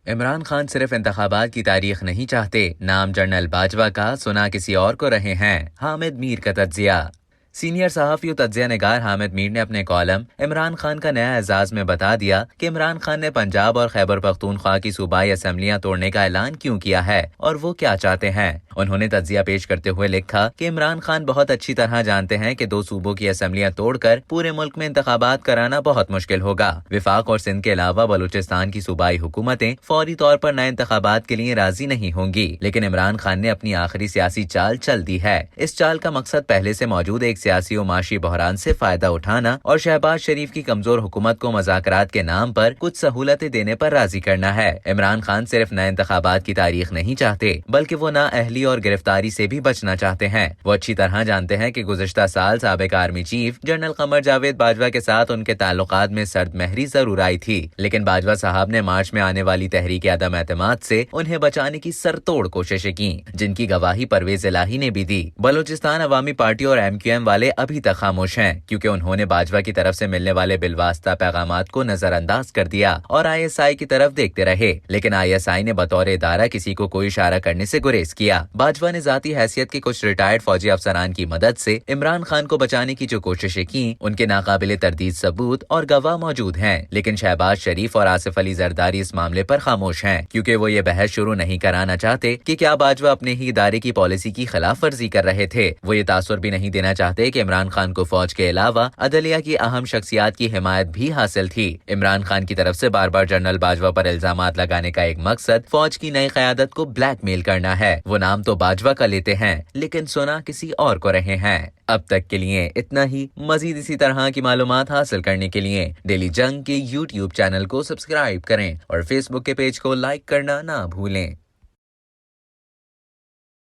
इमरान खान सिर्फ इंतखाबात की तारीख नहीं चाहते, नाम जनरल बाजवा का सुना किसी और को रहे हैं। हामिद मीर का तज्जिया। सीनियर सहाफ़ी और तज्जिया निगार हामिद मीर ने अपने कॉलम इमरान खान का नया एजाज में बता दिया कि इमरान खान ने पंजाब और खैबर पख्तूनख्वा की सूबाई असम्बलियां तोड़ने का ऐलान क्यों किया है और वो क्या चाहते हैं। उन्होंने तज्जिया पेश करते हुए लिखा कि इमरान खान बहुत अच्छी तरह जानते हैं कि दो सूबों की असम्बलियां तोड़कर पूरे मुल्क में इंतखाबात कराना बहुत मुश्किल होगा। विफाक और सिंध के अलावा बलूचिस्तान की सूबाई हुकूमतें फौरी तौर पर नए इंतखाबात के लिए राजी नहीं होंगी, लेकिन इमरान खान ने अपनी आखिरी सियासी चाल चल दी है। इस चाल का मकसद पहले से मौजूद एक सियासी और माशी बहरान से फायदा उठाना और शहबाज शरीफ की कमजोर हुकूमत को मज़ाकरात के नाम पर कुछ सहूलतें देने पर राजी करना है। इमरान खान सिर्फ नए इंतखाबात की तारीख नहीं चाहते, बल्कि वो नाअहली और गिरफ्तारी से भी बचना चाहते हैं। वो अच्छी तरह जानते हैं कि गुज़िश्ता साल साबिक army chief general Qamar Javed Bajwa के साथ उनके ताल्लुकात में सर्द महरी जरूर आई थी, लेकिन बाजवा साहब ने मार्च में आने वाली तहरीक अदम एतमाद से उन्हें बचाने की सरतोड़ कोशिशें की, जिनकी गवाही परवेज इलाही ने भी दी। बलूचिस्तान अवामी पार्टी और MQM वाले अभी तक खामोश हैं, क्योंकि उन्होंने बाजवा की तरफ से मिलने वाले बिलवास्ता पैगामात को नजरअंदाज कर दिया और ISI की तरफ देखते रहे, लेकिन ISI ने बतौर इदारा किसी को कोई इशारा करने से गुरेज किया। बाजवा ने जाती हैसियत के कुछ रिटायर्ड फौजी अफसरान की मदद से इमरान खान को बचाने की जो कोशिशें की, उनके नाकाबिले तरदीद सबूत और गवाह मौजूद हैं, लेकिन शहबाज शरीफ और आसिफ अली जरदारी इस मामले पर खामोश हैं, क्योंकि वो ये बहस शुरू नहीं कराना चाहते कि क्या बाजवा अपने ही इदारे की पॉलिसी की खिलाफ वर्जी कर रहे थे। वो ये तासुर भी नहीं देना चाहते कि इमरान खान को फौज के अलावा अदलिया की अहम शख्सियात की हिमायत भी हासिल थी। इमरान खान की तरफ से बार बार जनरल बाजवा पर इल्जामात लगाने का एक मकसद फौज की नई क़यादत को ब्लैकमेल करना है। वो नाम तो बाजवा का लेते हैं, लेकिन सुना किसी और को रहे हैं। अब तक के लिए इतना ही। मजीद इसी तरह की मालूमात हासिल करने के लिए डेली जंग के YouTube चैनल को सब्सक्राइब करें और Facebook के पेज को लाइक करना ना भूलें।